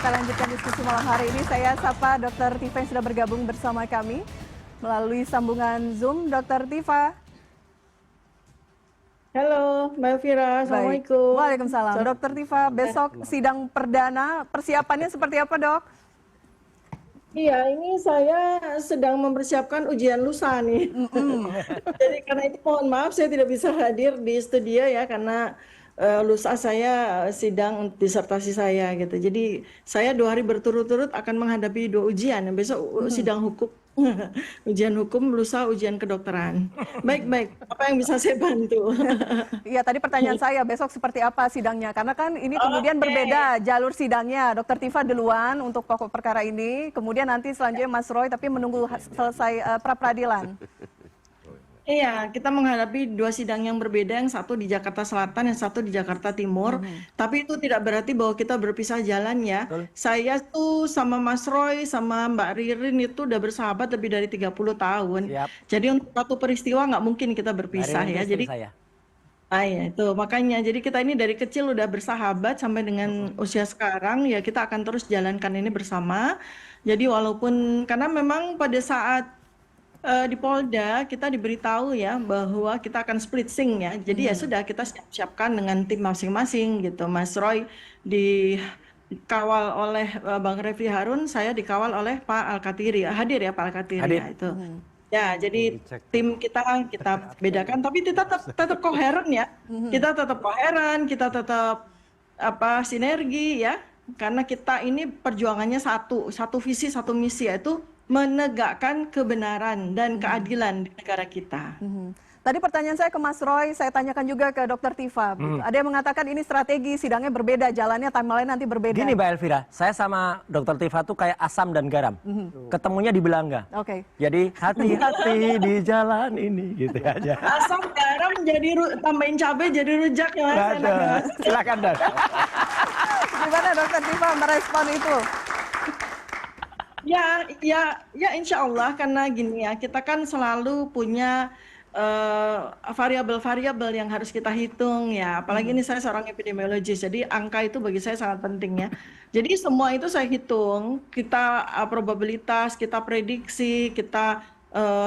kita lanjutkan diskusi malam hari ini. Saya sapa Dr. Tifa yang sudah bergabung bersama kami melalui sambungan Zoom. Dr. Tifa. Halo, Mbak Elvira. Assalamualaikum. Waalaikumsalam. Dr. Tifa, besok sidang perdana, persiapannya seperti apa, Dok? Iya, ini saya sedang mempersiapkan ujian lusa nih. Jadi karena itu mohon maaf saya tidak bisa hadir di studio ya karena lusa saya sidang disertasi saya gitu. Jadi saya 2 hari berturut-turut akan menghadapi 2 ujian. Besok sidang hukum, ujian hukum, lusa ujian kedokteran. Baik, apa yang bisa saya bantu? Iya, tadi pertanyaan saya, besok seperti apa sidangnya? Karena kan ini kemudian berbeda jalur sidangnya. Dr. Tifa duluan untuk pokok perkara ini, kemudian nanti selanjutnya Mas Roy, tapi menunggu selesai pra-peradilan. Iya, kita menghadapi 2 sidang yang berbeda, yang satu di Jakarta Selatan, yang satu di Jakarta Timur. Tapi itu tidak berarti bahwa kita berpisah jalan ya. Saya tuh sama Mas Roy, sama Mbak Ririn itu udah bersahabat lebih dari 30 tahun. Jadi untuk satu peristiwa nggak mungkin kita berpisah ya. Jadi ya itu makanya. Jadi kita ini dari kecil udah bersahabat sampai dengan usia sekarang ya kita akan terus jalankan ini bersama. Jadi walaupun karena memang pada saat di Polda kita diberitahu ya bahwa kita akan split sync ya. Jadi ya sudah kita siapkan dengan tim masing-masing gitu. Mas Roy dikawal oleh Bang Refli Harun, saya dikawal oleh Pak Al-Katiri. Hadir ya Pak Al-Katiri ya itu. Ya, jadi tim kita bedakan tapi kita tetap koheren ya. Kita tetap koheren, kita tetap sinergi ya. Karena kita ini perjuangannya satu visi, satu misi yaitu menegakkan kebenaran dan keadilan di negara kita. Tadi pertanyaan saya ke Mas Roy, saya tanyakan juga ke Dr. Tifa. Ada yang mengatakan ini strategi sidangnya berbeda, jalannya timeline nanti berbeda. Gini Mbak Elvira, saya sama Dr. Tifa tuh kayak asam dan garam. Ketemunya di Belanga. Jadi hati-hati di jalan ini gitu aja. Asam garam jadi tambahin cabai jadi rujak ya Mas. Silakan Dok. Gimana Dr. Tifa merespon itu? Ya insya Allah karena gini ya, kita kan selalu punya variabel-variabel yang harus kita hitung ya. Apalagi ini saya seorang epidemiologis, jadi angka itu bagi saya sangat penting ya. Jadi semua itu saya hitung, kita probabilitas, kita prediksi, kita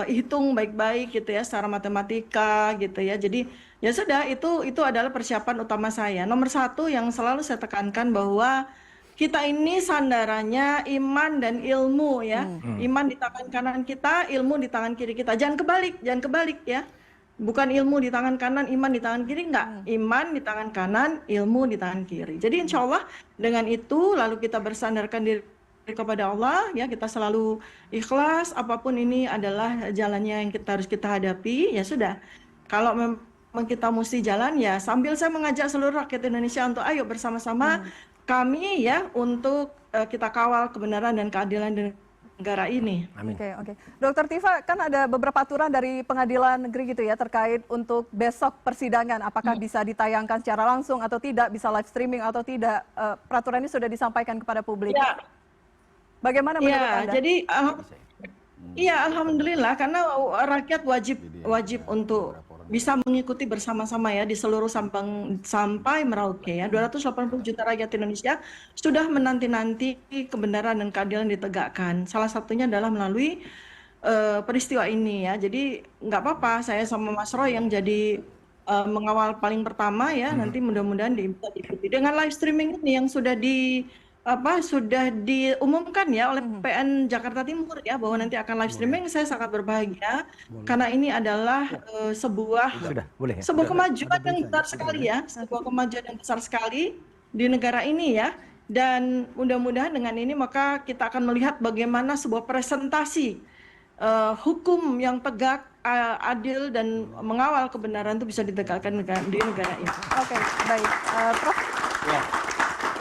hitung baik-baik gitu ya secara matematika gitu ya. Jadi ya sudah itu adalah persiapan utama saya. Nomor 1 yang selalu saya tekankan bahwa kita ini sandarannya iman dan ilmu ya. Iman di tangan kanan kita, ilmu di tangan kiri kita. Jangan kebalik ya. Bukan ilmu di tangan kanan, iman di tangan kiri, enggak. Iman di tangan kanan, ilmu di tangan kiri. Jadi insya Allah dengan itu lalu kita bersandarkan diri kepada Allah ya, kita selalu ikhlas, apapun ini adalah jalannya yang harus kita hadapi, ya sudah. Kalau memang kita mesti jalan ya sambil saya mengajak seluruh rakyat Indonesia untuk ayo bersama-sama kami ya untuk kita kawal kebenaran dan keadilan di negara ini. Oke. Dokter Tifa, kan ada beberapa aturan dari pengadilan negeri gitu ya terkait untuk besok persidangan. Apakah bisa ditayangkan secara langsung atau tidak, bisa live streaming atau tidak. Peraturan ini sudah disampaikan kepada publik. Ya. Bagaimana menurut Anda? Jadi alhamdulillah karena rakyat wajib untuk bisa mengikuti bersama-sama ya di seluruh Sabang sampai Merauke ya. 280 juta rakyat Indonesia sudah menanti-nanti kebenaran dan keadilan ditegakkan. Salah satunya adalah melalui peristiwa ini ya. Jadi nggak apa-apa saya sama Mas Roy yang jadi mengawal paling pertama ya. Nanti mudah-mudahan bisa diikuti dengan live streaming ini yang sudah diumumkan ya oleh PN Jakarta Timur ya bahwa nanti akan live streaming. Saya sangat berbahagia karena ini adalah sebuah kemajuan yang besar sekali ya, sebuah kemajuan yang besar sekali di negara ini ya. Dan mudah-mudahan dengan ini maka kita akan melihat bagaimana sebuah presentasi hukum yang tegak, adil dan mengawal kebenaran itu bisa ditegakkan di negara ini. Oke, baik. Prof,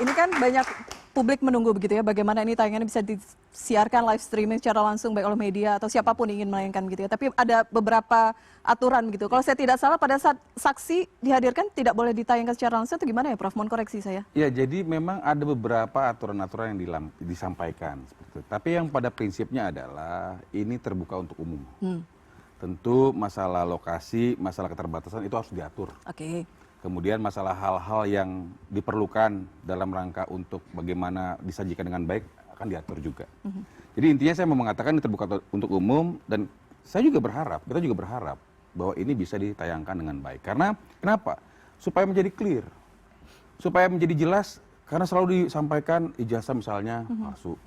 ini kan banyak publik menunggu begitu ya, bagaimana ini tayangannya bisa disiarkan live streaming secara langsung baik oleh media atau siapapun ingin menayangkan gitu ya. Tapi ada beberapa aturan begitu. Kalau saya tidak salah pada saat saksi dihadirkan tidak boleh ditayangkan secara langsung atau gimana ya Prof? Mohon koreksi saya. Ya, jadi memang ada beberapa aturan-aturan yang disampaikan seperti itu. Tapi yang pada prinsipnya adalah ini terbuka untuk umum. Tentu masalah lokasi, masalah keterbatasan itu harus diatur. Kemudian masalah hal-hal yang diperlukan dalam rangka untuk bagaimana disajikan dengan baik akan diatur juga. Jadi intinya saya mau mengatakan ini terbuka untuk umum, dan saya juga berharap, kita juga berharap bahwa ini bisa ditayangkan dengan baik. Karena kenapa? Supaya menjadi clear, supaya menjadi jelas, karena selalu disampaikan ijazah misalnya palsu.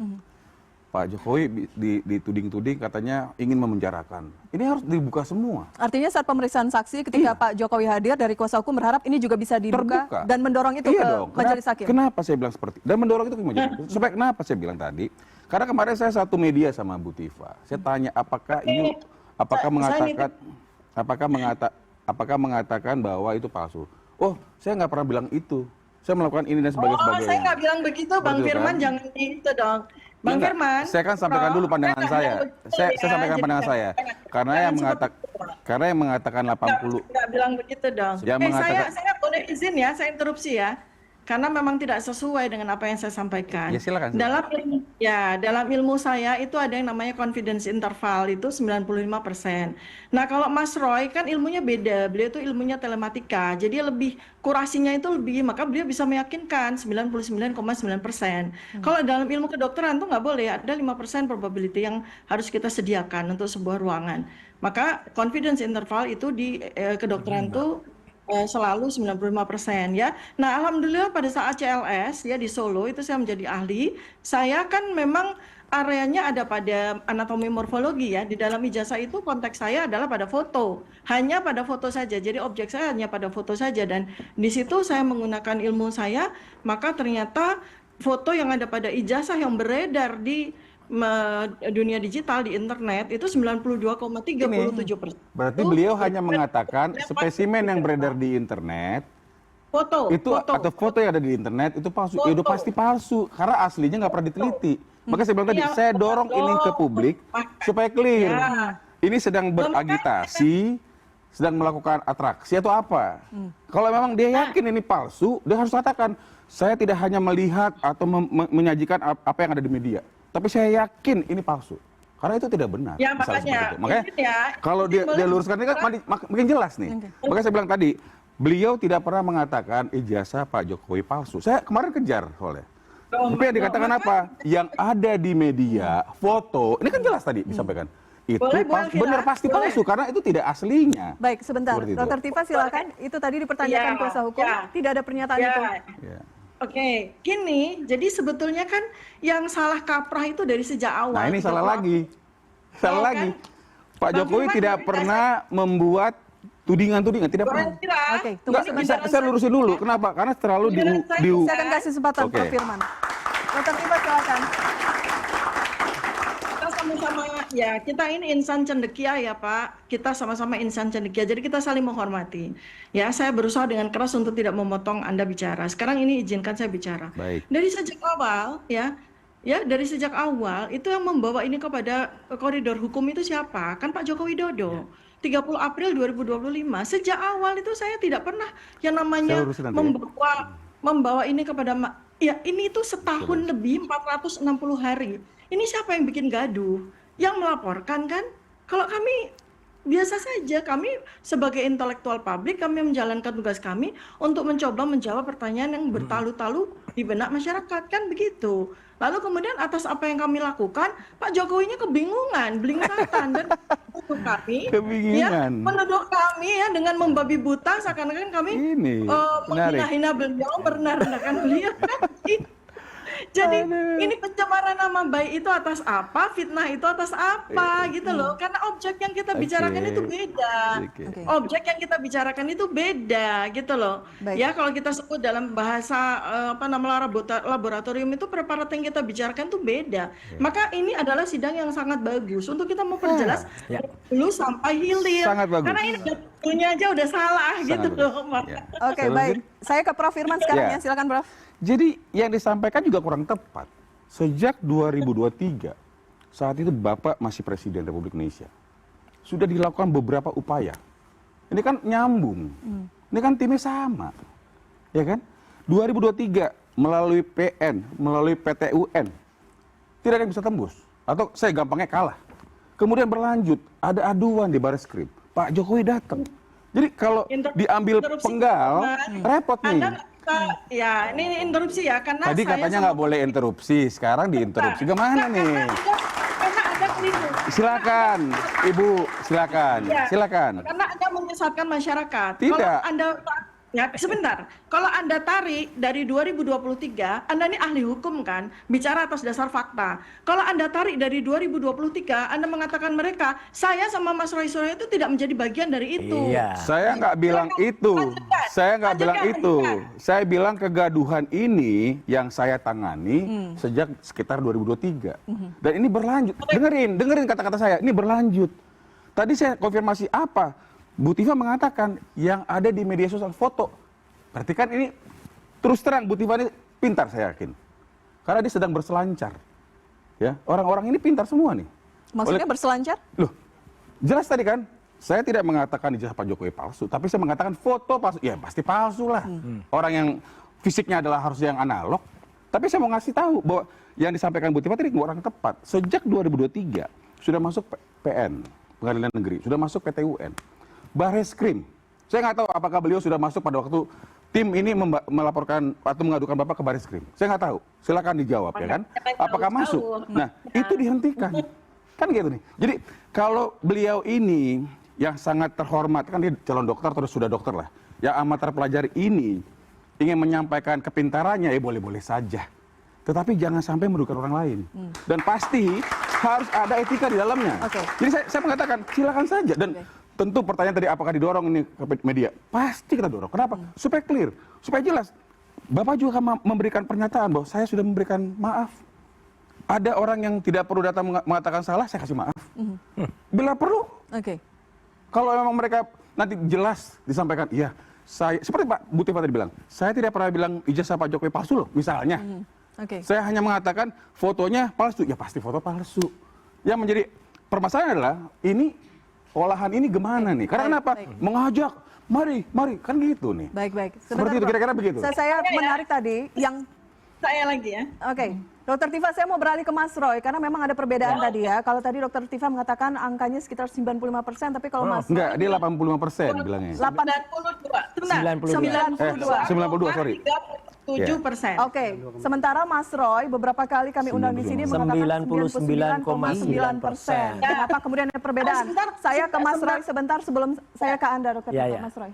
Pak Jokowi dituding-tuding katanya ingin memenjarakan. Ini harus dibuka semua. Artinya saat pemeriksaan saksi ketika Pak Jokowi hadir, dari kuasa hukum berharap ini juga bisa dibuka Terbuka. dan mendorong itu ke majelis hakim. Kenapa saya bilang seperti dan mendorong itu ke majelis hakim? Supaya kenapa saya bilang tadi? Karena kemarin saya satu media sama Bu Tifa. Saya tanya apakah mengatakan bahwa itu palsu. Oh, saya nggak pernah bilang itu. Saya melakukan ini dan sebagainya. Saya nggak bilang begitu, Bang Firman, jangan itu dong. Bang Firman, saya kan sampaikan dulu pandangan saya. Saya sampaikan pandangan saya. Karena yang mengatakan 80. Nggak bilang begitu dong. Saya boleh izin ya, saya interupsi ya. Karena memang tidak sesuai dengan apa yang saya sampaikan. Ya silakan. Dalam ilmu saya itu ada yang namanya confidence interval itu 95%. Nah, kalau Mas Roy kan ilmunya beda. Beliau itu ilmunya telematika. Jadi lebih kurasinya itu lebih, maka beliau bisa meyakinkan 99,9%. Kalau dalam ilmu kedokteran tuh nggak boleh, ada 5% probability yang harus kita sediakan untuk sebuah ruangan. Maka confidence interval itu di kedokteran tuh selalu 95% ya. Nah, alhamdulillah pada saat CLS ya di Solo itu saya menjadi ahli. Saya kan memang areanya ada pada anatomi morfologi ya. Di dalam ijazah itu konteks saya adalah pada foto. Hanya pada foto saja. Jadi objek saya hanya pada foto saja, dan di situ saya menggunakan ilmu saya, maka ternyata foto yang ada pada ijazah yang beredar di dunia digital di internet itu 92,37%. Berarti beliau hanya mengatakan spesimen yang beredar di internet foto yang ada di internet itu palsu. Itu pasti palsu karena aslinya nggak pernah diteliti. Maka saya bilang tadi, saya dorong ini ke publik supaya clear. Ini sedang beragitasi, sedang melakukan atraksi atau apa. Kalau memang dia yakin ini palsu, dia harus katakan, saya tidak hanya melihat atau menyajikan apa yang ada di media, tapi saya yakin ini palsu. Karena itu tidak benar. Ya, makanya kalau dia luruskan ini kan makin jelas nih. Makanya saya bilang tadi, beliau tidak pernah mengatakan ijazah Pak Jokowi palsu. Saya kemarin kejar soalnya. Tapi yang dikatakan apa? Yang ada di media, foto, ini kan jelas tadi disampaikan. Itu benar pasti palsu karena itu tidak aslinya. Baik, sebentar. Dr. Tifa silakan. Itu tadi dipertanyakan kuasa hukum, tidak ada pernyataan itu. Oke, gini, jadi sebetulnya kan yang salah kaprah itu dari sejak awal. Nah, ini salah lagi. Salah lagi. Pak Jokowi tidak pernah membuat tudingan-tudingan, tidak pernah. Oke, saya lurusin dulu. Kenapa? Karena terlalu saya akan kasih kesempatan Prof. Firman. Dr. Tifa silakan. Kita sama-sama ya, kita ini insan cendekia ya Pak. Kita sama-sama insan cendekia, jadi kita saling menghormati. Ya, saya berusaha dengan keras untuk tidak memotong Anda bicara. Sekarang ini izinkan saya bicara. Baik. Dari sejak awal dari sejak awal itu yang membawa ini kepada koridor hukum itu siapa? Kan Pak Joko Widodo. 30 April 2025. Sejak awal itu saya tidak pernah yang namanya membawa ini kepada ini itu setahun lebih 460 hari. Ini siapa yang bikin gaduh? Yang melaporkan kan? Kalau kami biasa saja, kami sebagai intelektual publik, kami menjalankan tugas kami untuk mencoba menjawab pertanyaan yang bertalu-talu di benak masyarakat, kan begitu. Lalu kemudian atas apa yang kami lakukan, Pak Jokowinya kebingungan, belingsatan, dan penduduk kami ya dengan membabi buta seakan-akan kami menghina-hina beliau, merendahkan beliau. Jadi ini pencemaran nama baik itu atas apa, fitnah itu atas apa gitu loh. Karena objek yang kita bicarakan itu beda. Objek yang kita bicarakan itu beda gitu loh. Ya, kalau kita sebut dalam bahasa laboratorium itu preparat yang kita bicarakan itu beda. Maka ini adalah sidang yang sangat bagus untuk kita memperjelas dulu sampai hilir. Karena ini punya aja udah salah gitu loh. Oke, baik. Saya ke Prof. Firman sekarang ya. Silakan Prof. Jadi yang disampaikan juga kurang tepat. Sejak 2023, saat itu Bapak masih Presiden Republik Indonesia, sudah dilakukan beberapa upaya. Ini kan nyambung. Ini kan timnya sama. Ya kan? 2023 melalui PN, melalui PT-UN, tidak ada yang bisa tembus. Atau saya gampangnya kalah. Kemudian berlanjut, ada aduan di Barreskrim. Pak Jokowi datang. Jadi kalau diambil interupsi, penggal, repot nih. Ya, ini interupsi ya, karena Tadi saya katanya sama- nggak boleh interupsi, sekarang diinterupsi. Gimana nih? Karena Anda keliru. Silakan, Ibu, silakan, Ya, silakan. Karena Anda menyesatkan masyarakat. Tidak. Kalau Anda ya sebentar, kalau Anda tarik dari 2023, Anda ini ahli hukum kan, bicara atas dasar fakta. Kalau Anda tarik dari 2023, Anda mengatakan mereka, saya sama Mas Roy Suryo itu tidak menjadi bagian dari itu. Iya. Saya nggak bilang itu. Lanjutkan. Saya nggak bilang Lanjutkan, itu. lanjutkan. Saya bilang kegaduhan ini yang saya tangani sejak sekitar 2023. Dan ini berlanjut. Dengerin kata-kata saya. Ini berlanjut. Tadi saya konfirmasi apa? Bu Tifa mengatakan yang ada di media sosial foto. Berarti kan ini terus terang Bu Tifa ini pintar, saya yakin. Karena dia sedang berselancar. Ya, orang-orang ini pintar semua nih. Maksudnya berselancar? Loh, jelas tadi kan, saya tidak mengatakan ijazah Pak Jokowi palsu, tapi saya mengatakan foto palsu. Ya pasti palsu lah. Orang yang fisiknya adalah harus yang analog. Tapi saya mau ngasih tahu bahwa yang disampaikan Bu Tifa tadi orang tepat. Sejak 2023 sudah masuk PN, Pengadilan Negeri, sudah masuk PT UN, Barreskrim. Saya nggak tahu apakah beliau sudah masuk pada waktu tim ini melaporkan atau mengadukan Bapak ke Barreskrim. Saya nggak tahu. Silakan dijawab ya kan. Apakah masuk? Nah, itu dihentikan. Kan gitu nih. Jadi kalau beliau ini yang sangat terhormat, kan dia calon dokter terus sudah dokter lah, yang amat terpelajari ini ingin menyampaikan kepintarannya, ya boleh-boleh saja. Tetapi jangan sampai merugikan orang lain. Dan pasti harus ada etika di dalamnya. Jadi saya mengatakan silakan saja. Dan tentu pertanyaan tadi apakah didorong ini ke media? Pasti kita dorong. Kenapa? Supaya clear, supaya jelas. Bapak juga akan memberikan pernyataan bahwa saya sudah memberikan maaf. Ada orang yang tidak perlu datang mengatakan salah, saya kasih maaf. Bila perlu. Kalau memang mereka nanti jelas disampaikan, iya, saya seperti Pak Bu Tifa tadi bilang, saya tidak pernah bilang ijazah Pak Jokowi palsu loh, misalnya. Saya hanya mengatakan fotonya palsu, ya pasti foto palsu. Yang menjadi permasalahan adalah ini olahan ini gimana nih? Karena kenapa? Mengajak, mari, kan gitu nih. Baik. Seperti itu, kira-kira begitu. Saya menarik tadi yang Saya lagi ya. Dokter Tifa, saya mau beralih ke Mas Roy karena memang ada perbedaan tadi ya. Kalau tadi Dokter Tifa mengatakan angkanya sekitar 95%, tapi kalau Mas Enggak, dia 85% bilangnya. 92, sorry. 7%. Sementara Mas Roy beberapa kali kami undang di sini mengatakan 99,9%. Kenapa kemudian ada perbedaan? Saya ke Mas Roy sebentar sebelum saya ke Anda, Dokter Tifa, Mas Roy.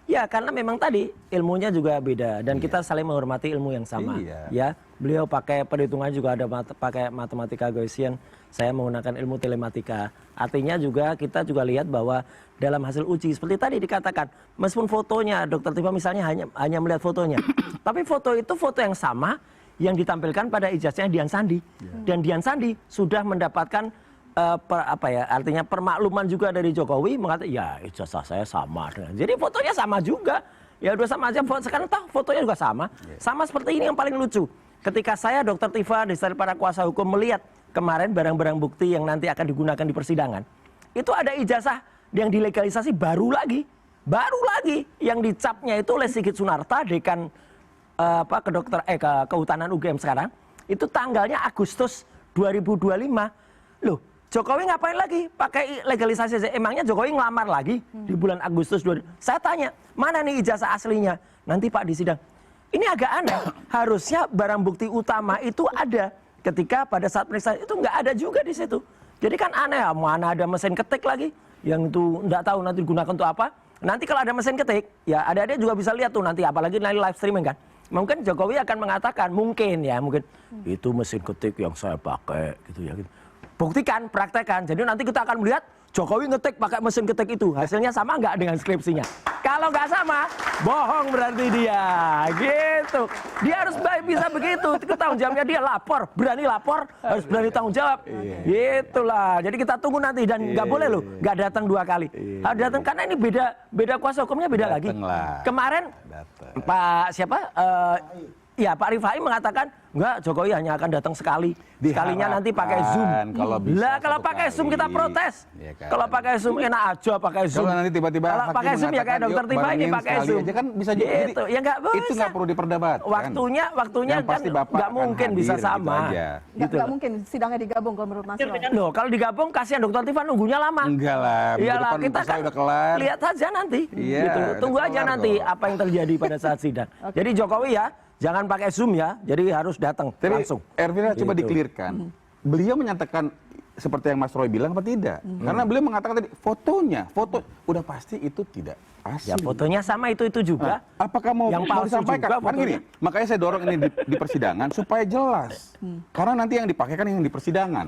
Ya, karena memang tadi ilmunya juga beda dan kita saling menghormati ilmu yang sama. Ya, beliau pakai perhitungan juga ada pakai matematika Gaussian. Saya menggunakan ilmu telematika. Artinya juga kita juga lihat bahwa dalam hasil uji seperti tadi dikatakan, meskipun fotonya Dokter Tifa misalnya hanya melihat fotonya, tapi foto itu foto yang sama yang ditampilkan pada ijazahnya Dian Sandi. Dan Dian Sandi sudah mendapatkan artinya permakluman juga dari Jokowi mengatakan ya ijazah saya sama dengan. Jadi fotonya sama juga. Ya udah sama aja, sekarang tahu fotonya juga sama. Sama seperti ini yang paling lucu. Ketika saya Dokter Tifa dari para kuasa hukum melihat kemarin barang-barang bukti yang nanti akan digunakan di persidangan, itu ada ijazah yang dilegalisasi baru lagi yang dicapnya itu oleh Sigit Sunarta, dekan kehutanan UGM sekarang. Itu tanggalnya Agustus 2025. Loh, Jokowi ngapain lagi pakai legalisasi? Emangnya Jokowi ngelamar lagi di bulan Agustus 2020? Saya tanya, mana nih ijazah aslinya? Nanti Pak di sidang. Ini agak aneh. Harusnya barang bukti utama itu ada. Ketika pada saat pemeriksaan itu nggak ada juga di situ. Jadi kan aneh, mana ada mesin ketik lagi yang itu nggak tahu nanti digunakan untuk apa. Nanti kalau ada mesin ketik, ya adik-adik juga bisa lihat tuh nanti, apalagi nanti live streaming kan. Mungkin Jokowi akan mengatakan, mungkin itu mesin ketik yang saya pakai gitu ya. Gitu. Buktikan, praktekkan. Jadi nanti kita akan melihat Jokowi ngetik pakai mesin ketik itu. Hasilnya sama nggak dengan skripsinya? Kalau nggak sama, bohong berarti dia. Gitu. Dia harus bisa begitu. Tanggung jawabnya dia lapor. Berani lapor, harus berani tanggung jawab. Gitulah. Jadi kita tunggu nanti. Dan nggak boleh loh, nggak datang 2 kali. Harus datang karena ini beda kuasa hukumnya beda lagi. Kemarin Pak siapa? ya Pak Rifai mengatakan enggak, Jokowi hanya akan datang sekali. Sekalinya nanti pakai Zoom. Kalau bisa Lah kalau satu pakai Zoom kali. kita protes. Ya kan? Kalau pakai Zoom enak aja pakai Zoom. Kalau nanti tiba-tiba kalau hakim pakai Zoom ya kayak mengatakan, dokter "Yuk, Tifa ini barengin pakai sekali Zoom. aja," kan bisa juga. Gitu. Ya nggak bisa. Itu nggak perlu diperdebatkan. Waktunya Yang kan pasti Bapak nggak akan mungkin hadir, bisa gitu sama. aja. Gitu. Nggak mungkin sidangnya digabung kalau menurut Mas Roy. Loh, kalau digabung kasihan dokter Tifa nunggunya lama. Enggak lah, minggu Iyalah, depan kita selesai kan udah kelar. lihat saja nanti. Iya, Gitu. udah Tunggu aja kelar nanti kok. apa yang terjadi pada saat sidang. Jadi Jokowi ya, jangan pakai Zoom ya. Jadi harus datang Tapi langsung. Ervina coba Gitu. dikelirkan. Beliau menyatakan seperti yang Mas Roy bilang apa tidak? Karena beliau mengatakan tadi foto udah pasti itu tidak asli. Ya fotonya sama itu juga. Apakah mau Yang mau palsu disampaikan? juga Kan gini, fotonya. makanya saya dorong ini di persidangan supaya jelas. Karena nanti yang dipakai kan yang di persidangan.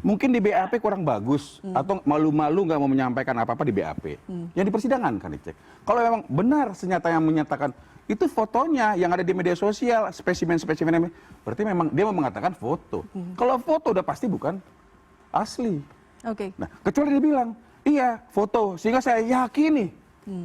Mungkin di BAP kurang bagus atau malu-malu nggak mau menyampaikan apa-apa di BAP. Yang di persidangan kan dicek. Kalau memang benar senyata yang menyatakan itu fotonya yang ada di media sosial, spesimen-spesimen, berarti memang dia mau mengatakan foto. Kalau foto udah pasti bukan asli. Oke. Nah, kecuali dia bilang, iya foto, sehingga saya yakini.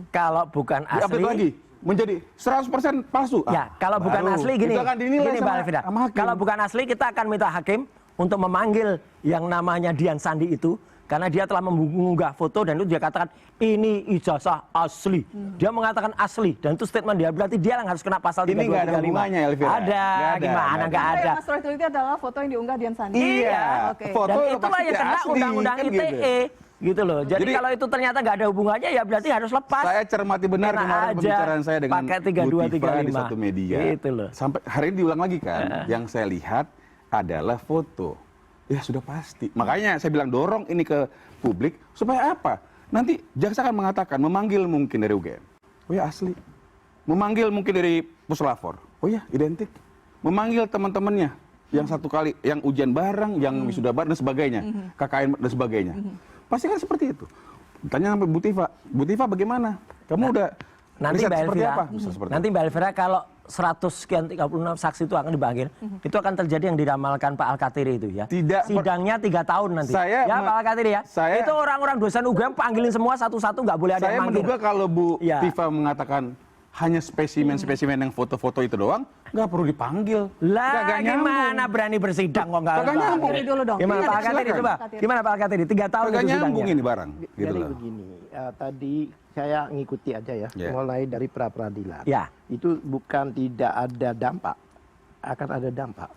Kalau bukan Diupdate asli, lagi menjadi 100% palsu. ya kalau bukan baru. asli gini, Itu akan dinilai gini Mbak sama Elvira. hakim. Kalau bukan asli kita akan minta hakim untuk memanggil yang namanya Dian Sandi itu. Karena dia telah mengunggah foto dan itu dia katakan ini ijazah asli. Dia mengatakan asli dan itu statement dia berarti dia yang harus kena pasal 3235. Ini nggak ada hubungannya, Elvira. Ada, Nggak ada, gimana nggak nggak Yang ada. Mas Roy teliti adalah foto yang diunggah Dian Sandi. Iya, Oke. foto Dan udah itulah pasti yang kena asli, undang-undang kan ITE. Gitu loh. Jadi kalau itu ternyata nggak ada hubungannya ya berarti harus lepas. Saya cermati benar Enak kemarin aja pembicaraan saya dengan pakai Bu Tifa di 3235. satu media. Gitu loh. Sampai hari ini diulang lagi kan. Yang saya lihat adalah foto. Ya sudah pasti. Makanya saya bilang dorong ini ke publik supaya apa? Nanti jaksa akan mengatakan memanggil mungkin dari UGM. Oh ya asli. Memanggil mungkin dari Puslapor. Oh ya identik. Memanggil teman-temannya yang satu kali yang ujian bareng, yang wisuda bareng dan sebagainya. KKN dan sebagainya. Pasti kan seperti itu. Tanya sampai Bu Tifa. Bu Tifa bagaimana? Kamu udah Nanti riset Mbak seperti Elvira, apa? Bisa seperti nanti Mbak Elvira kalau 100 sekian 36 saksi itu akan dipanggil, itu akan terjadi yang diramalkan Pak Alkatiri itu ya. Tidak, Sidangnya 3 tahun nanti. Saya ya Pak Alkatiri ya. saya- itu orang-orang dosen UGM panggilin semua satu-satu nggak boleh ada Saya yang manggil. menduga kalau Bu Ya. Tifa mengatakan hanya spesimen-spesimen yang foto-foto itu doang, nggak perlu dipanggil. Lah Nggak nyambung. gimana berani bersidang kok nggak Kagak nyambung. panggil? Dulu dong. Gimana Iya, Pak Alkatiri silakan. coba? Gimana Pak Alkatiri? 3 tahun Kagak itu nyambung sidangnya. ini barang. Gitu Jadi loh. begini, tadi saya ngikuti aja ya, Ya. mulai dari pra-peradilan. Ya. Itu bukan tidak ada dampak, akan ada dampak.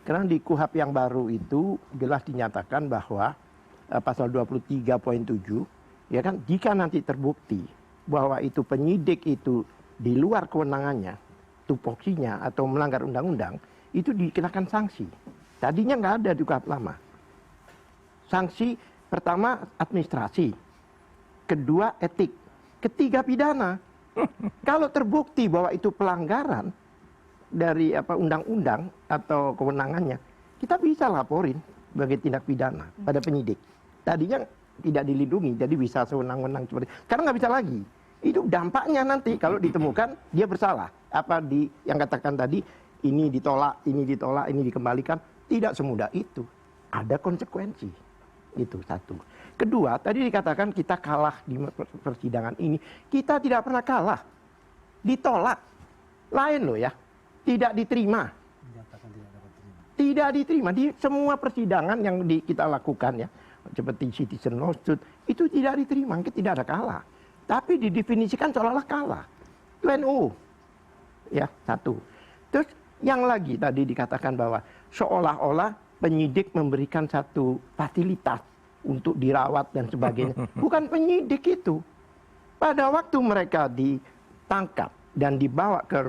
Karena di KUHP yang baru itu jelas dinyatakan bahwa pasal 23.7, ya kan, jika nanti terbukti bahwa itu penyidik itu di luar kewenangannya, tupoksinya atau melanggar undang-undang, itu dikenakan sanksi. Tadinya nggak ada di KUHP lama. Sanksi pertama administrasi, kedua etik, ketiga pidana. Kalau terbukti bahwa itu pelanggaran dari undang-undang atau kewenangannya, kita bisa laporin sebagai tindak pidana pada penyidik. Tadinya tidak dilindungi, jadi bisa sewenang-wenang seperti. Sekarang nggak bisa lagi. Itu dampaknya nanti kalau ditemukan dia bersalah. Apa yang katakan tadi, ini ditolak, ini dikembalikan, tidak semudah itu. Ada konsekuensi. Itu satu. Kedua, tadi dikatakan kita kalah di persidangan ini. Kita tidak pernah kalah. Ditolak. Lain loh ya. Tidak diterima. Tidak diterima. Di semua persidangan yang kita lakukan ya. Seperti citizen lawsuit. Itu tidak diterima. Kita tidak ada kalah. Tapi didefinisikan seolah-olah kalah. Itu NU. Ya, satu. Terus yang lagi tadi dikatakan bahwa seolah-olah penyidik memberikan satu fasilitas untuk dirawat dan sebagainya. Bukan penyidik itu. Pada waktu mereka ditangkap dan dibawa ke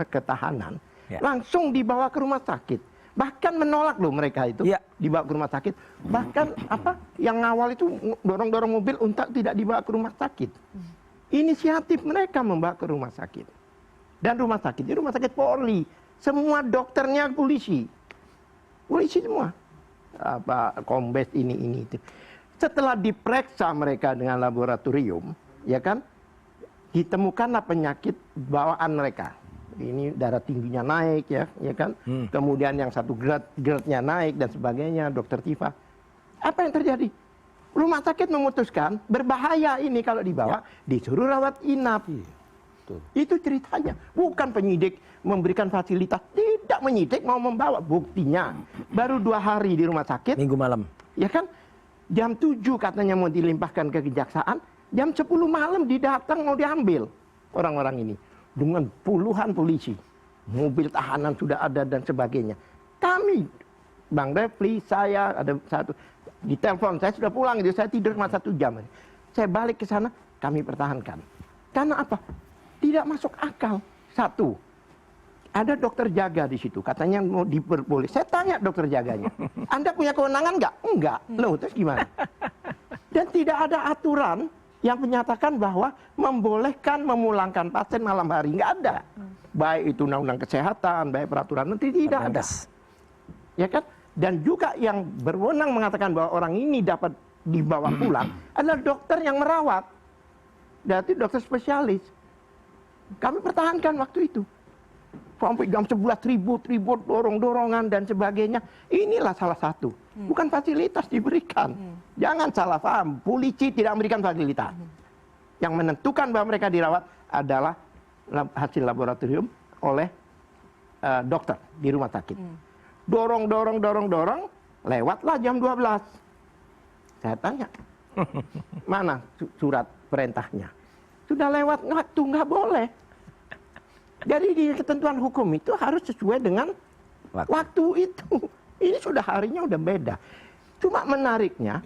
ke tahanan, Ya. langsung dibawa ke rumah sakit. Bahkan menolak loh mereka itu, Ya. dibawa ke rumah sakit. Bahkan yang awal itu dorong-dorong mobil untuk tidak dibawa ke rumah sakit. Inisiatif mereka membawa ke rumah sakit. Dan rumah sakit itu rumah sakit Polri. Semua dokternya polisi. Polisi semua. Kombes ini itu. Setelah diperiksa mereka dengan laboratorium, ya kan, ditemukanlah penyakit bawaan mereka. Ini darah tingginya naik ya kan. Kemudian yang satu GERD-nya naik dan sebagainya, Dokter Tifa. Apa yang terjadi? Rumah sakit memutuskan berbahaya ini kalau dibawa, disuruh rawat inap. Itu ceritanya. Bukan penyidik memberikan fasilitas. Tidak menyidik, mau membawa. Buktinya. Baru 2 hari di rumah sakit. Minggu malam. Ya kan? Jam 7 katanya mau dilimpahkan ke kejaksaan. Jam 10 malam didatang mau diambil. Orang-orang ini. Dengan puluhan polisi. Mobil tahanan sudah ada dan sebagainya. Kami, Bang Refli, saya, ada satu. Di telepon, saya sudah pulang. Saya tidur cuma 1 jam. Saya balik ke sana, kami pertahankan. Karena apa? Tidak masuk akal. Satu, ada dokter jaga di situ. Katanya mau diperboleh. Saya tanya dokter jaganya, Anda punya kewenangan nggak? Enggak. Loh, terus gimana? Dan tidak ada aturan yang menyatakan bahwa membolehkan memulangkan pasien malam hari. Nggak ada. Baik itu undang-undang kesehatan, baik peraturan menteri, tidak ada. Ya kan? Dan juga yang berwenang mengatakan bahwa orang ini dapat dibawa pulang adalah dokter yang merawat. Berarti dokter spesialis. Kami pertahankan waktu itu. Sampai jam 11 ribut, dorong-dorongan dan sebagainya. Inilah salah satu. Bukan fasilitas diberikan. Jangan salah paham. Polisi tidak memberikan fasilitas. Yang menentukan bahwa mereka dirawat adalah hasil laboratorium oleh dokter di rumah sakit. Dorong, lewatlah jam 12. Saya tanya, mana surat perintahnya? Sudah lewat waktu, nggak boleh. Jadi di ketentuan hukum itu harus sesuai dengan waktu itu. Ini sudah harinya udah beda. Cuma menariknya,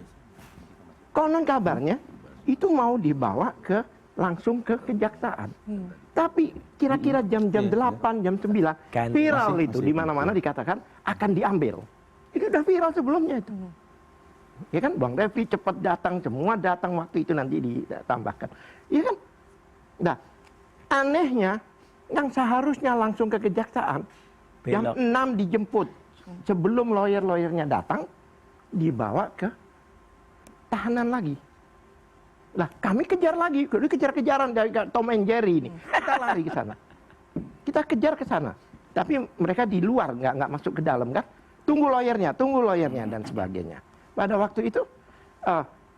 konon kabarnya itu mau dibawa langsung ke kejaksaan. Tapi kira-kira jam-jam 8, jam 9, viral itu. Di mana-mana dikatakan akan diambil. Itu udah viral sebelumnya itu. Ya kan, Bang Refli cepat datang, semua datang waktu itu nanti ditambahkan. Ya kan? Nah, anehnya, yang seharusnya langsung ke kejaksaan, jam 6 dijemput. Sebelum lawyer-lawyernya datang, dibawa ke tahanan lagi. Lah, kami kejar lagi, kejar-kejaran dari Tom and Jerry ini. Kita lari ke sana. Kita kejar ke sana. Tapi mereka di luar, nggak masuk ke dalam kan. Tunggu lawyernya, dan sebagainya. Pada waktu itu,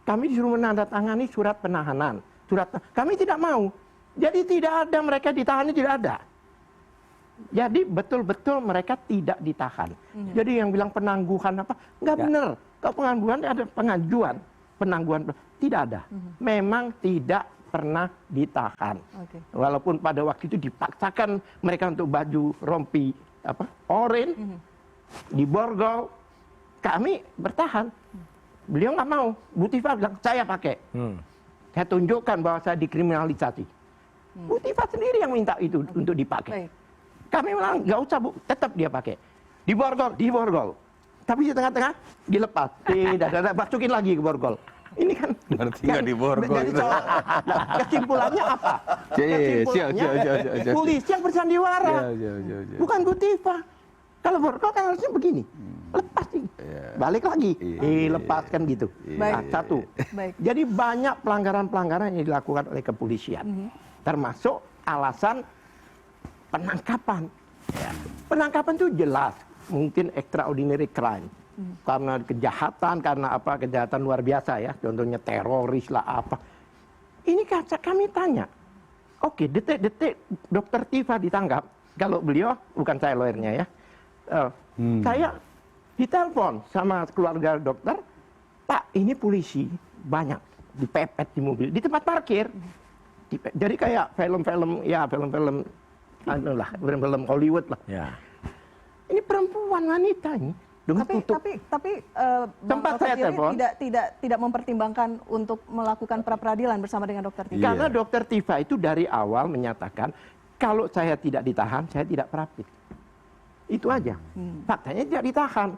kami disuruh menandatangani surat penahanan. Kami tidak mau. Jadi tidak ada, mereka ditahan, tidak ada. Jadi betul-betul mereka tidak ditahan. Jadi yang bilang penangguhan apa, nggak benar. Kalau penangguhan ada penangguhan tidak ada. Memang tidak pernah ditahan. Walaupun pada waktu itu dipaksakan mereka untuk baju rompi oranye diborgol, kami bertahan. Beliau nggak mau. Bu Tifa bilang saya pakai. Saya tunjukkan bahwa saya dikriminalisasi. Bu Tifa sendiri yang minta itu untuk dipakai. Kami bilang nggak usah Bu, tetap dia pakai. Diborgol. Tapi di tengah-tengah dilepas. Tidak, masukin lagi ke borgol. Ini kan nggak diborgol. Kesimpulannya apa? Kesimpulannya polisi yang bersandiwara. Bukan Bu Tifa. Kalau borgol kan harusnya begini. Lepas nih. Balik lagi. Lepaskan gitu. Nah, satu. Jadi banyak pelanggaran-pelanggaran yang dilakukan oleh kepolisian. Termasuk alasan penangkapan. Penangkapan itu jelas. Mungkin extraordinary crime. Karena kejahatan, kejahatan luar biasa ya. Contohnya teroris lah apa. Ini kami tanya. Oke, detik-detik Dokter Tifa ditangkap. Kalau beliau, bukan saya lawyernya ya. Saya ditelepon sama keluarga dokter. Pak, ini polisi banyak. Dipepet di mobil. Di tempat parkir. Jadi kayak film-film Hollywood lah. Ini perempuan wanita ini. Tapi tempat saya telepon tidak mempertimbangkan untuk melakukan pra peradilan bersama dengan Dokter Tifa. Karena Dokter Tifa itu dari awal menyatakan kalau saya tidak ditahan, saya tidak praktik. Itu aja. Faktanya tidak ditahan.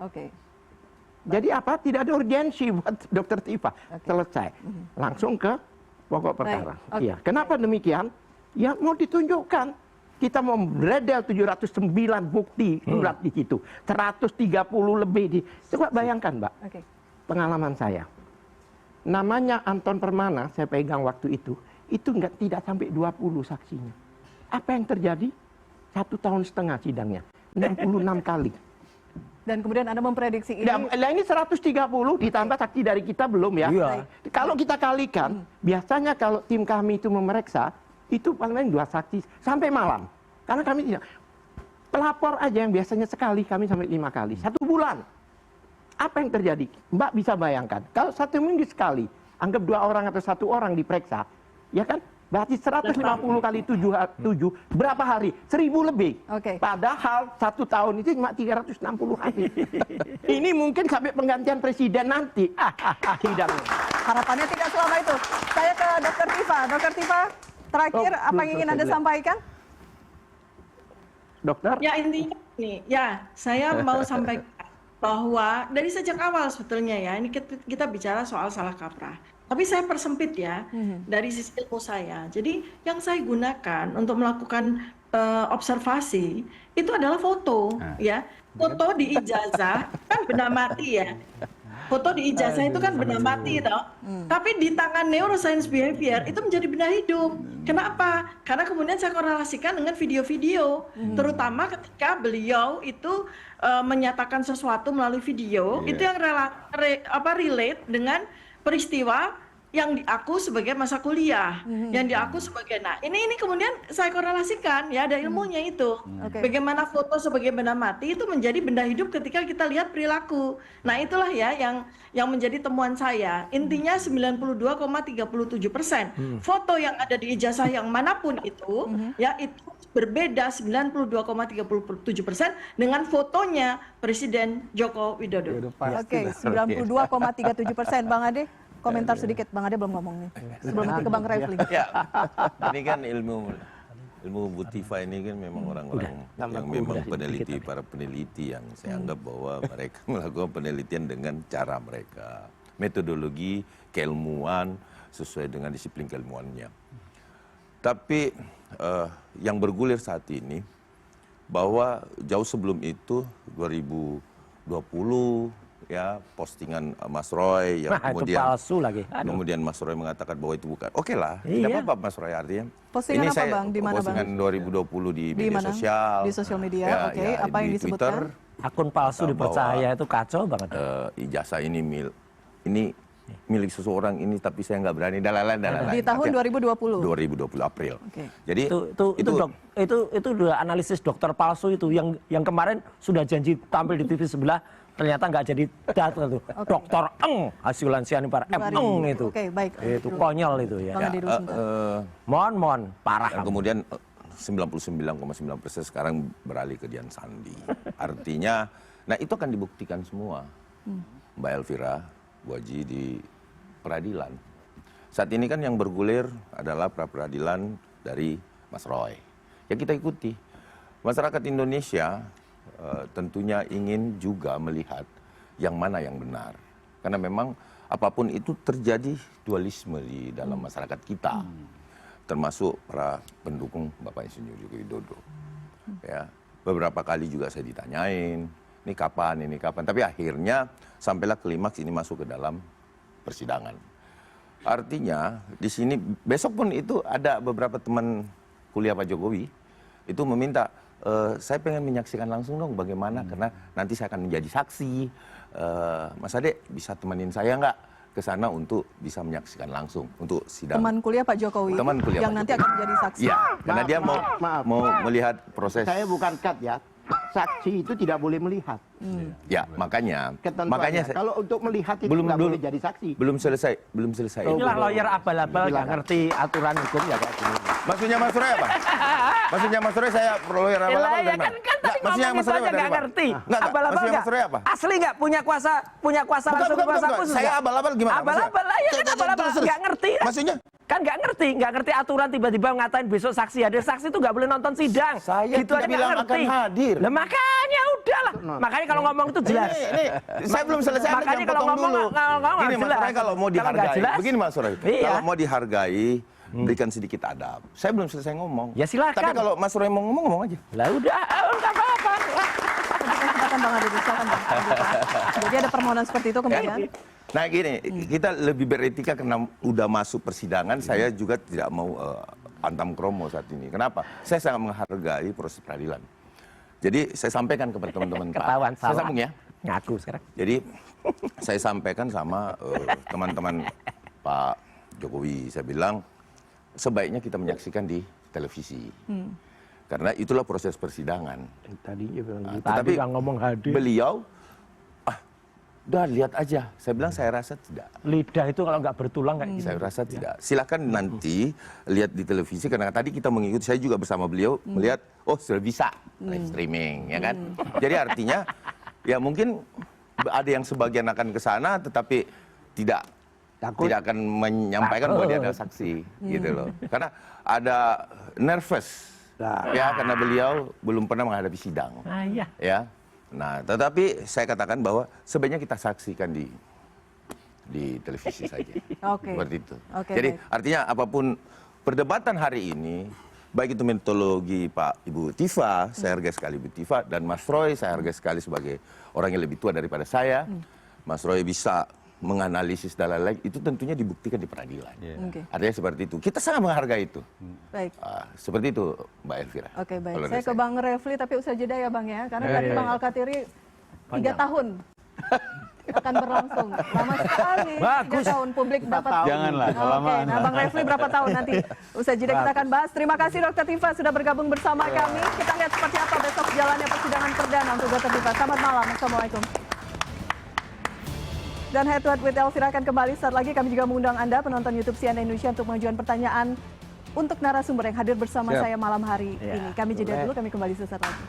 Jadi apa? Tidak ada urgensi buat Dokter Tifa. Selesai. Langsung ke pokok perkara. Iya. Kenapa demikian? Ya mau ditunjukkan. Kita mau beredel 709 bukti surat di situ. 130 lebih. Coba bayangkan, Mbak. Pengalaman saya. Namanya Anton Permana, saya pegang waktu itu tidak sampai 20 saksinya. Apa yang terjadi? 1,5 tahun sidangnya. 66 kali. Dan kemudian Anda memprediksi ini... Ini 130 ditambah saksi dari kita belum ya. Kalau kita kalikan, biasanya kalau tim kami itu memeriksa, itu paling 2 saksi sampai malam. Karena kami tidak, pelapor aja yang biasanya sekali, kami sampai 5 kali. 1 bulan. Apa yang terjadi? Mbak bisa bayangkan, kalau 1 minggu sekali, anggap 2 orang atau 1 orang diperiksa, ya kan? Berarti 150 kali 7, berapa hari? 1000 lebih. Oke. Padahal 1 tahun itu cuma 360 hari. Ini mungkin sampai penggantian presiden nanti. Tidak. Harapannya tidak selama itu. Saya ke Dr. Tifa. Dr. Tifa, terakhir Oh, apa belum yang ingin selesai Anda belum. sampaikan? Dokter? Ya intinya nih, ya saya mau sampaikan bahwa dari sejak awal sebetulnya ya, ini kita bicara soal salah kaprah. Tapi saya persempit ya dari sisi ilmu saya. Jadi yang saya gunakan untuk melakukan observasi itu adalah foto, ya. Foto di ijazah kan benda mati ya. Foto di ijazah itu kan benda mati toh. Tapi di tangan neuroscience behavior itu menjadi benda hidup. Kenapa? Karena kemudian saya korelasikan dengan video-video, terutama ketika beliau itu menyatakan sesuatu melalui video, itu yang relate dengan peristiwa yang diaku sebagai masa kuliah, yang diaku sebagai ini kemudian saya korelasikan ya, ada ilmunya itu. Oke. Bagaimana foto sebagai benda mati itu menjadi benda hidup ketika kita lihat perilaku. Nah, itulah ya yang menjadi temuan saya. Intinya 92,37%. Foto yang ada di ijazah yang manapun itu ya itu berbeda 92,37% dengan fotonya Presiden Joko Widodo. Oke, 92,37%. Bang Ade, komentar sedikit. Bang Ade belum ngomong nih. Sebelum nanti ke Bang Refli. Ya, ini kan ilmu Bu Tifa ini kan memang orang-orang yang memang peneliti, para peneliti yang saya anggap bahwa mereka melakukan penelitian dengan cara mereka, metodologi keilmuan sesuai dengan disiplin keilmuannya. Tapi yang bergulir saat ini bahwa jauh sebelum itu 2020 ya postingan Mas Roy yang Itu palsu lagi. Aduh. kemudian Mas Roy mengatakan bahwa itu bukan. Oke lah, Iya. tidak apa-apa Mas Roy, artinya. Postingan apa, Bang? Di mana, Bang? Postingan 2020 di Di media mana? sosial. Di sosial media, Ya, oke. ya, Apa yang di disebutkan? Twitter, Akun palsu bahwa, dipercaya itu kacau banget. ijazah ini milik seseorang ini, tapi saya nggak berani dan lain-lain. Di tahun 2020. 2020 April. Oke. Jadi itu udah analisis dokter palsu itu yang kemarin sudah janji tampil di TV sebelah ternyata nggak jadi datang tuh. Dokter Eng Hasilan Sianipar Eng itu. Oke, baik. Itu konyol itu ya. Bang Ade dulu sebentar. Mon parah. yang kemudian 99,9% sekarang beralih ke Dian Sandi. Artinya, nah itu akan dibuktikan semua, Mbak Elvira, Bu Haji, di peradilan. Saat ini kan yang bergulir adalah pra-peradilan dari Mas Roy. Ya kita ikuti. Masyarakat Indonesia tentunya ingin juga melihat yang mana yang benar. Karena memang apapun itu terjadi dualisme di dalam masyarakat kita. Termasuk para pendukung Bapak Insinyur Joko Widodo. Ya, beberapa kali juga saya ditanyain, ini kapan. Tapi akhirnya sampailah klimaks ini masuk ke dalam persidangan. Artinya di sini besok pun itu ada beberapa teman kuliah Pak Jokowi itu meminta, saya pengen menyaksikan langsung dong bagaimana, karena nanti saya akan menjadi saksi. Mas Ade bisa temenin saya nggak ke sana untuk bisa menyaksikan langsung untuk sidang. Teman kuliah Pak Jokowi Teman kuliah yang Pak nanti Jokowi. akan menjadi saksi. Iya, karena dia maaf. mau melihat proses. Saya bukan cut ya. Saksi itu tidak boleh melihat. Ya, makanya Ketentuannya. saya Kalau untuk melihat itu Belum nggak dulu. boleh jadi saksi. belum selesai. Inilah lawyer abal-abal nggak Silakan. ngerti aturan hukum ya kayak gini. Maksudnya Mas Roy apa? Maksudnya Mas Roy saya lawyer abal-abal Ya dari mana? kan Nggak, tadi maksudnya ngomong Mas itu Roy aja dari nggak mana? ngerti. Nggak, Abal-abal maksudnya nggak? Mas Roy apa? Asli nggak punya kuasa langsung kekuasa khusus. Saya nggak? abal-abal gimana? Abal-abal lah ya kan abal-abal nggak ngerti. Maksudnya? Kan nggak ngerti aturan tiba-tiba ngatain besok saksi hadir. Saksi itu nggak boleh nonton sidang. Saya Gitu tidak aja nggak bilang ngerti. akan hadir. Lah makanya udahlah. Makanya kalau ngomong itu jelas. Ini saya belum selesai, Anda Makanya jangan kalau potong ngomong dulu. nggak Gini Mas jelas. Roy, kalau mau Kalau nggak dihargai, jelas, begini Mas Roy, iya. kalau mau dihargai, berikan sedikit adab. Saya belum selesai ngomong. Ya silakan. Tapi kalau Mas Roy mau ngomong aja. Lah udah, nggak apa-apa. Kesempatan Bang Ade, silakan Bang. Jadi ada permohonan seperti itu kemudian. Nah gini, kita lebih beretika karena udah masuk persidangan, saya juga tidak mau antam kromo saat ini. Kenapa? Saya sangat menghargai proses peradilan. Jadi saya sampaikan kepada teman-teman Pak. Ketahuan Saya salah. sambung ya. Ngaku sekarang. Jadi saya sampaikan sama teman-teman Pak Jokowi, saya bilang sebaiknya kita menyaksikan di televisi. Karena itulah proses persidangan. Tadinya bilang gitu. Tetapi Tadi kan ngomong hadir. beliau, udah lihat aja. Saya bilang saya rasa tidak. Lidah itu kalau nggak bertulang kayak gitu. Saya rasa tidak. Silakan nanti lihat di televisi karena tadi kita mengikuti, saya juga bersama beliau melihat sudah bisa live streaming ya kan. Jadi artinya ya mungkin ada yang sebagian akan ke sana tetapi tidak akan menyampaikan bahwa dia ada saksi gitu loh. Karena ada nervous. Ya karena beliau belum pernah menghadapi sidang. Iya. Ya. Nah, tetapi saya katakan bahwa sebaiknya kita saksikan di televisi saja. Oke. Seperti itu. Oke, Jadi baik. artinya apapun perdebatan hari ini, baik itu metodologi Pak Ibu Tifa, saya hargai sekali Ibu Tifa, dan Mas Roy, saya hargai sekali sebagai orang yang lebih tua daripada saya. Mas Roy bisa menganalisis dan lain-lain, itu tentunya dibuktikan di peradilan. Oke. Artinya seperti itu. Kita sangat menghargai itu. Baik. Seperti itu Mbak Elvira. Oke, baik. Kalau Saya dari ke Bang Refli, tapi usai jeda ya Bang ya. Karena tadi Bang Alkatiri 3 tahun akan berlangsung. Lama sekali. 3 tahun publik dapat. Janganlah, Oke, nah Bang Refli berapa tahun nanti? Usai jeda kita akan bahas. Terima kasih Dr. Tifa sudah bergabung bersama kami. Kita lihat seperti apa besok jalannya persidangan perdana untuk Dr. Tifa. Selamat malam. Assalamualaikum. Dan Head to Head with Elvira akan kembali saat lagi. Kami juga mengundang Anda penonton YouTube CNN Indonesia untuk mengajukan pertanyaan untuk narasumber yang hadir bersama saya malam hari ini. Kami jeda dulu, kami kembali sesaat lagi.